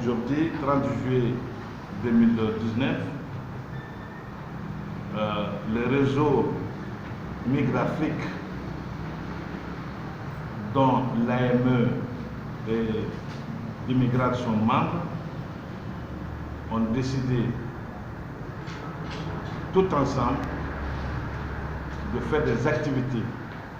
Aujourd'hui, 30 juillet 2019, le réseau Migrafrique, dont l'AME et l'Immigrate sont membres, ont décidé tout ensemble de faire des activités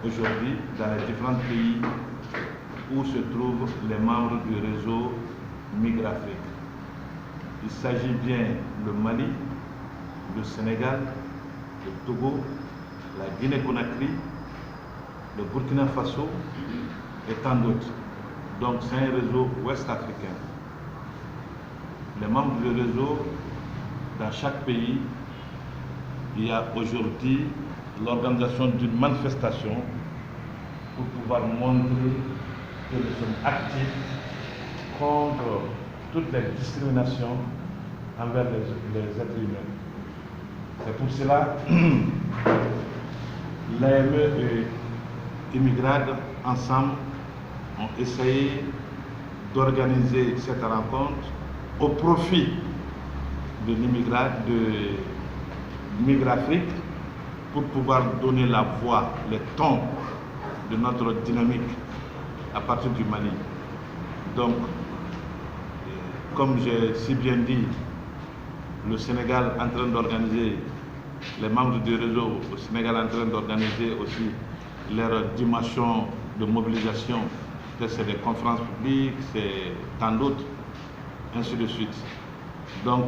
aujourd'hui dans les différents pays où se trouvent les membres du réseau Migrafrique. Il s'agit bien le Mali, le Sénégal, le Togo, la Guinée-Conakry, le Burkina Faso et tant d'autres. Donc c'est un réseau ouest-africain. Les membres du réseau, dans chaque pays, il y a aujourd'hui l'organisation d'une manifestation pour pouvoir montrer que nous sommes actifs contre toutes les discriminations envers les êtres humains. C'est pour cela l'AME et Immigrate ensemble ont essayé d'organiser cette rencontre au profit de l'Immigrate, de Migrafrique, pour pouvoir donner la voix, le ton de notre dynamique à partir du Mali. Donc, comme j'ai si bien dit, le Sénégal est en train d'organiser, les membres du réseau au Sénégal en train d'organiser aussi leur dimension de mobilisation. C'est des conférences publiques, c'est tant d'autres, ainsi de suite. Donc,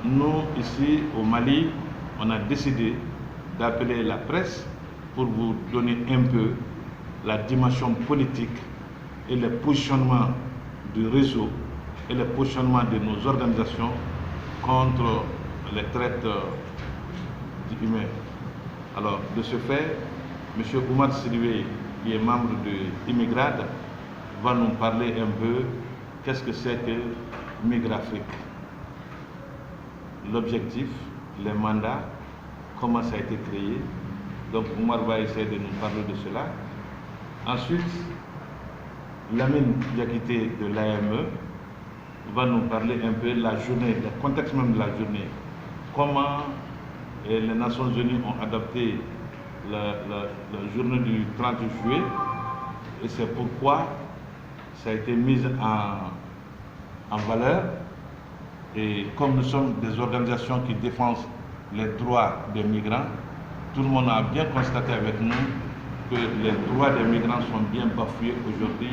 nous, ici au Mali, on a décidé d'appeler la presse pour vous donner un peu la dimension politique et le positionnement du réseau et le positionnement de nos organisations contre les traites humaines. Alors, de ce fait, M. Oumar Sidibé, qui est membre de Immigrate, va nous parler un peu qu'est-ce que c'est que Migrafrique. L'objectif, les mandats, comment ça a été créé. Donc Oumar va essayer de nous parler de cela. Ensuite, Lamine Diakité de l'AME va nous parler un peu de la journée, le contexte même de la journée. Comment les Nations Unies ont adopté la journée du 30 juillet et c'est pourquoi ça a été mis en valeur. Et comme nous sommes des organisations qui défendent les droits des migrants, tout le monde a bien constaté avec nous que les droits des migrants sont bien bafoués aujourd'hui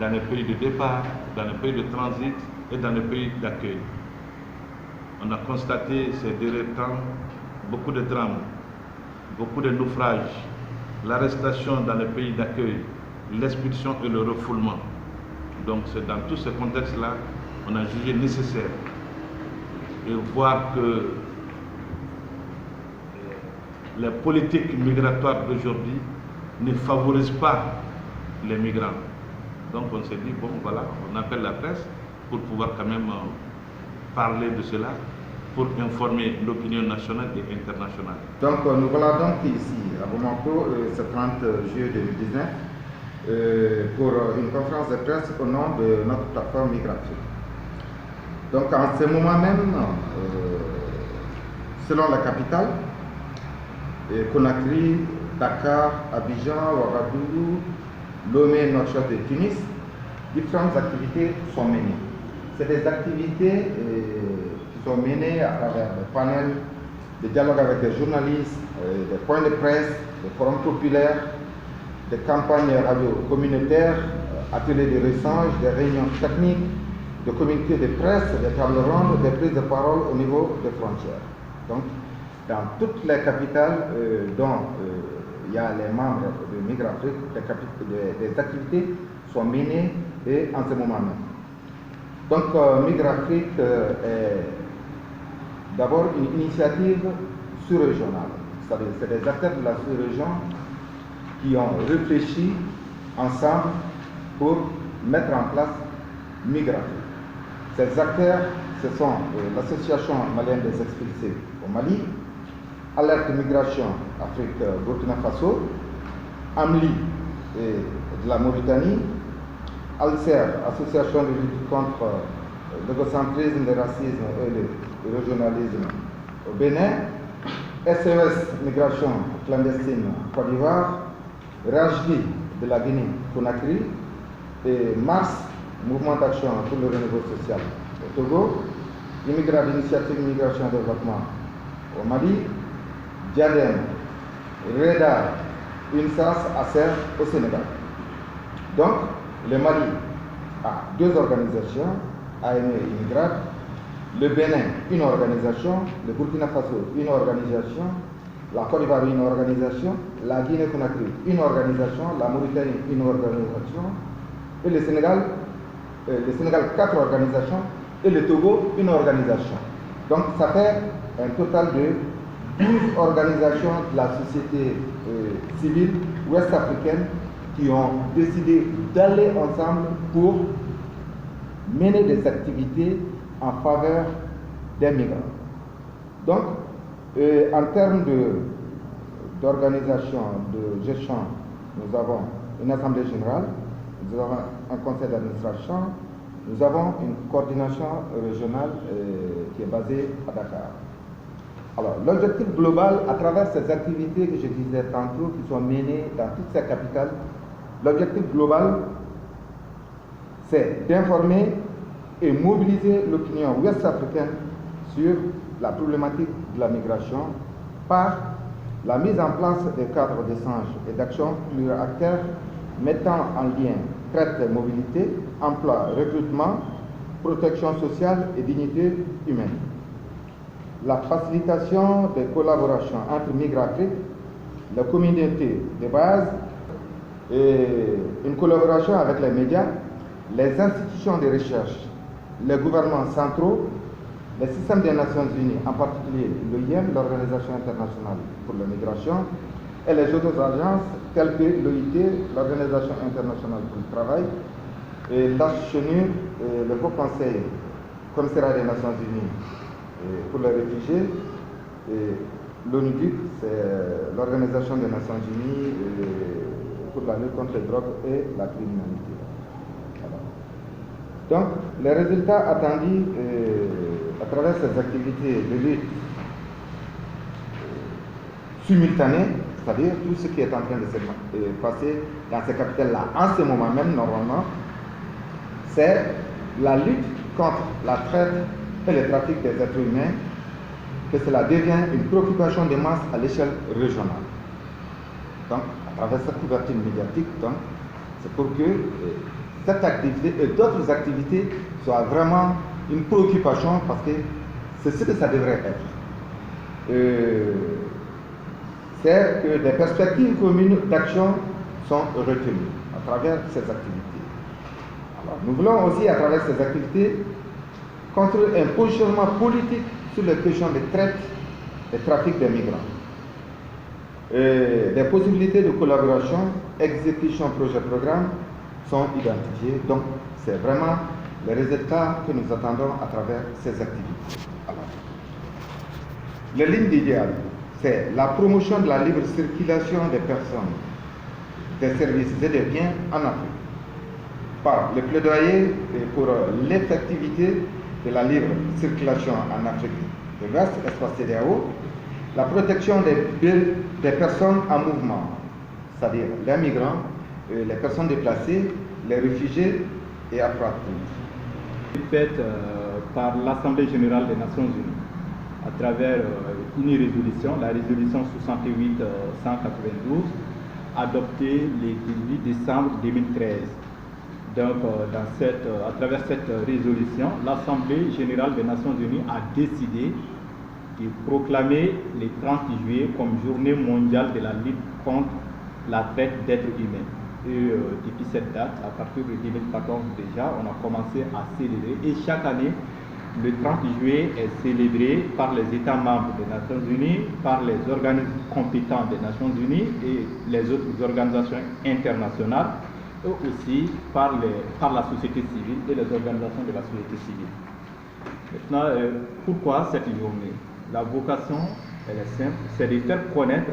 dans les pays de départ, dans les pays de transit et dans les pays d'accueil. On a constaté ces derniers temps beaucoup de drames, beaucoup de naufrages, l'arrestation dans les pays d'accueil, l'expulsion et le refoulement. Donc c'est dans tout ce contexte-là qu'on a jugé nécessaire de voir que les politiques migratoires d'aujourd'hui ne favorisent pas les migrants. Donc on s'est dit, bon voilà, on appelle la presse pour pouvoir quand même parler de cela, pour informer l'opinion nationale et internationale. Donc nous voilà donc ici à Bamako, ce 30 juillet 2019, pour une conférence de presse au nom de notre plateforme Migrafrique. Donc en ce moment même, selon la capitale, Conakry, Dakar, Abidjan, Ouagadougou, Lomé, Nouakchott et Tunis, différentes activités sont menées. C'est des activités qui sont menées à travers des panels, des dialogues avec des journalistes, des points de presse, des forums populaires, des campagnes radio communautaires, ateliers de rechange, des réunions techniques, des communiqués de presse, des tables rondes, des prises de parole au niveau des frontières. Donc, dans toutes les capitales dont il y a les membres de Migrafrique, des activités sont menées et en ce moment même. Donc, Migrafrique est d'abord une initiative sous-régionale. C'est-à-dire c'est des acteurs de la sous-région qui ont réfléchi ensemble pour mettre en place Migrafrique. Ces acteurs, ce sont l'Association malienne des expulsés au Mali, Alerte Migration Afrique Burkina Faso, AMLI de la Mauritanie, ALCER, Association de lutte contre l'égocentrisme, le racisme et le régionalisme au Bénin, SOS Migration clandestine Côte d'Ivoire, Rajdi de la Guinée-Conakry et Mars, Mouvement d'action pour le renouveau social au Togo, Immigrants d'initiative Migration et Développement au Mali, Diadem, Reda, UNSAS, ACER au Sénégal. Donc, le Mali a deux organisations, AME et Immigrants, le Bénin, une organisation, le Burkina Faso, une organisation, la Côte d'Ivoire, une organisation, la Guinée-Conakry, une organisation, la Mauritanie, une organisation, et le Sénégal, 4 organisations, et le Togo, une organisation. Donc, ça fait un total de 12 organisations de la société civile ouest-africaine qui ont décidé d'aller ensemble pour mener des activités en faveur des migrants. Donc, en termes d'organisation, de gestion, nous avons une assemblée générale, nous avons un conseil d'administration, nous avons une coordination régionale qui est basée à Dakar. Alors, l'objectif global, à travers ces activités que je disais tantôt, qui sont menées dans toutes ces capitales, l'objectif global, c'est d'informer et mobiliser l'opinion ouest-africaine sur la problématique de la migration par la mise en place des cadres d'échange et d'action pluriacteurs mettant en lien traite et mobilité, emploi, recrutement, protection sociale et dignité humaine. La facilitation des collaborations entre Migrafrique, la communauté de base, et une collaboration avec les médias, les institutions de recherche, les gouvernements centraux, les systèmes des Nations Unies, en particulier l'OIM, l'Organisation internationale pour la migration, et les autres agences telles que l'OIT, l'Organisation internationale pour le travail, et l'ACHNUR, le Haut Conseil, Commissariat des Nations Unies pour les réfugiés, et l'ONUDIC, c'est l'Organisation des Nations Unies pour la lutte contre les drogues et la criminalité. Donc, les résultats attendus à travers ces activités de lutte simultanées, c'est-à-dire tout ce qui est en train de se passer dans ces capitales-là, en ce moment même, normalement, c'est la lutte contre la traite et le trafic des êtres humains, que cela devient une préoccupation de masse à l'échelle régionale. Donc, à travers cette couverture médiatique, c'est pour que cette activité et d'autres activités soient vraiment une préoccupation, parce que c'est ce que ça devrait être. C'est que des perspectives communes d'action sont retenues à travers ces activités. Alors, nous voulons aussi, à travers ces activités, construire un positionnement politique sur les questions de traite et trafic des migrants. Des possibilités de collaboration, exécution projet-programme sont identifiées. Donc, c'est vraiment les résultats que nous attendons à travers ces activités. Alors, les lignes d'idéal, c'est la promotion de la libre circulation des personnes, des services et des biens en Afrique, par le plaidoyer pour l'effectivité de la libre circulation en Afrique de l'Ouest, espace CEDEAO, la protection des personnes en mouvement, c'est-à-dire les migrants, les personnes déplacées, les réfugiés et apatrides. Faite par l'Assemblée générale des Nations Unies à travers une résolution, la résolution 68-192, adoptée le 18 décembre 2013. Donc, à travers cette résolution, l'Assemblée générale des Nations Unies a décidé de proclamer le 30 juillet comme journée mondiale de la lutte contre la traite d'êtres humains. Et depuis cette date, à partir de 2014 déjà, on a commencé à célébrer. Et chaque année, le 30 juillet est célébré par les États membres des Nations Unies, par les organismes compétents des Nations Unies et les autres organisations internationales, et aussi par la société civile et les organisations de la société civile. Maintenant, pourquoi cette journée? La vocation, elle est simple, c'est de faire connaître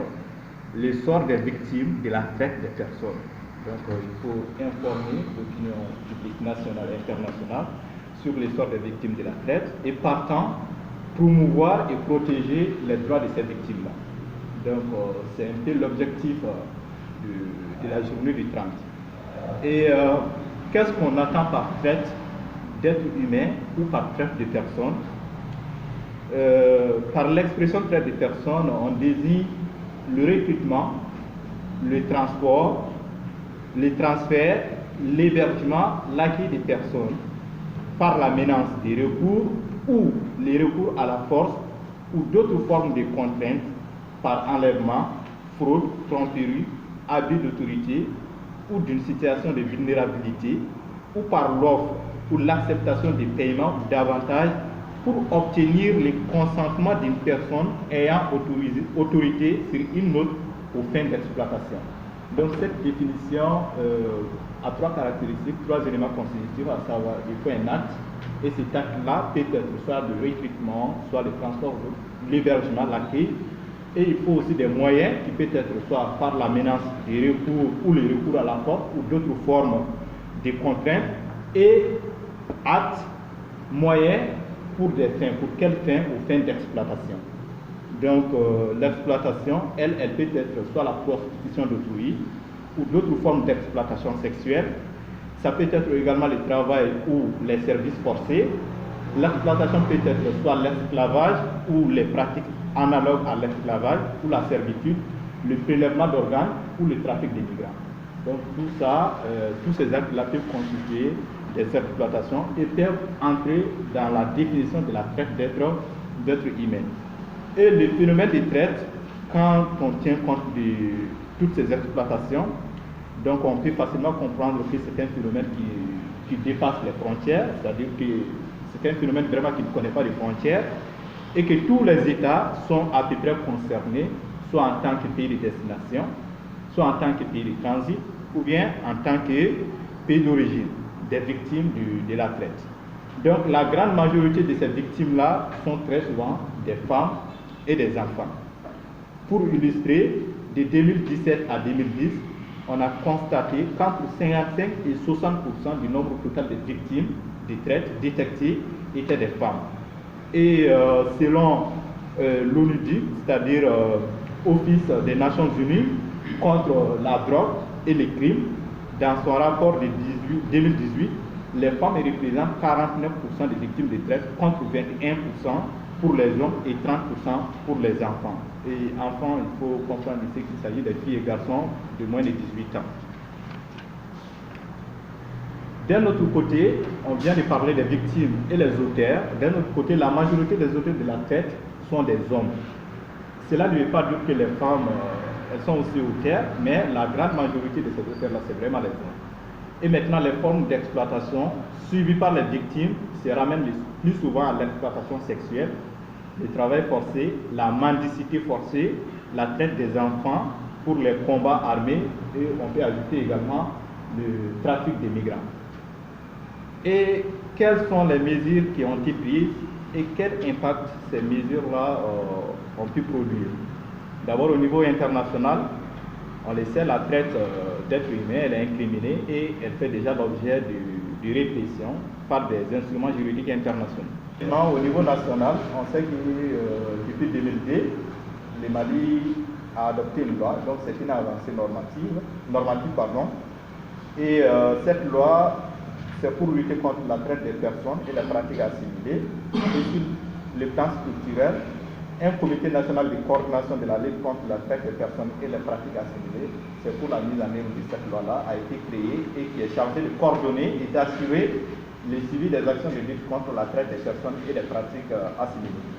le sort des victimes de la traite des personnes. Donc, il faut informer l'opinion publique nationale et internationale sur les sorts des victimes de la traite et partant promouvoir et protéger les droits de ces victimes-là. Donc c'est un peu l'objectif de la journée du 30. Et qu'est-ce qu'on attend par traite d'êtres humains ou par traite de personnes? Par l'expression traite de personnes, on désigne le recrutement, le transport, le transfert, l'hébergement, l'accueil des personnes par la menace des recours ou les recours à la force ou d'autres formes de contraintes par enlèvement, fraude, tromperie, abus d'autorité ou d'une situation de vulnérabilité ou par l'offre ou l'acceptation des paiements ou d'avantages pour obtenir le consentement d'une personne ayant autorité sur une autre aux fins d'exploitation. Donc cette définition a trois caractéristiques, trois éléments constitutifs, à savoir il faut un acte, et cet acte-là peut être soit le recrutement, soit le transport, l'hébergement, l'accueil, et il faut aussi des moyens qui peuvent être soit par la menace des recours ou le recours à la force ou d'autres formes de contraintes, et actes, moyens pour des fins, pour quelles fins? Aux fins d'exploitation. Donc l'exploitation, elle peut être soit la prostitution d'autrui ou d'autres formes d'exploitation sexuelle. Ça peut être également le travail ou les services forcés. L'exploitation peut être soit l'esclavage ou les pratiques analogues à l'esclavage ou la servitude, le prélèvement d'organes ou le trafic des migrants. Donc tout ça, tous ces actes-là peuvent constituer des exploitations et peuvent entrer dans la définition de la traite d'êtres humains. Et le phénomène de traite, quand on tient compte de toutes ces exploitations, donc on peut facilement comprendre que c'est un phénomène qui dépasse les frontières, c'est-à-dire que c'est un phénomène vraiment qui ne connaît pas de frontières et que tous les États sont à peu près concernés, soit en tant que pays de destination, soit en tant que pays de transit, ou bien en tant que pays d'origine des victimes de la traite. Donc la grande majorité de ces victimes-là sont très souvent des femmes et des enfants. Pour illustrer, de 2017 à 2010, on a constaté qu'entre 55 et 60% du nombre total de victimes de traite détectées étaient des femmes. Et selon l'ONUDI, c'est-à-dire Office des Nations Unies contre la drogue et les crimes, dans son rapport de 2018, les femmes représentent 49% des victimes de traite contre 21% pour les hommes et 30% pour les enfants. Et enfants, il faut comprendre ici qu'il s'agit des filles et garçons de moins de 18 ans. D'un autre côté, on vient de parler des victimes et les auteurs. D'un autre côté, la majorité des auteurs de la traite sont des hommes. Cela ne veut pas dire que les femmes, elles sont aussi auteurs, mais la grande majorité de ces auteurs-là, c'est vraiment les hommes. Et maintenant, les formes d'exploitation suivies par les victimes se ramènent plus souvent à l'exploitation sexuelle, le travail forcé, la mendicité forcée, la traite des enfants pour les combats armés, et on peut ajouter également le trafic des migrants. Et quelles sont les mesures qui ont été prises et quel impact ces mesures-là ont pu produire? D'abord, au niveau international, on le sait, la traite d'êtres humains, elle est incriminée et elle fait déjà l'objet de répression par des instruments juridiques internationaux. Au niveau national, on sait que depuis 2002, le Mali a adopté une loi, donc c'est une avancée normative, et cette loi, c'est pour lutter contre la traite des personnes et les pratiques assimilées. Et sur le plan structurel, un comité national de coordination de la lutte contre la traite des personnes et les pratiques assimilées, c'est pour la mise en œuvre de cette loi-là, a été créé et qui est chargé de coordonner et d'assurer le suivi des actions de lutte contre la traite des personnes et des pratiques assimilées.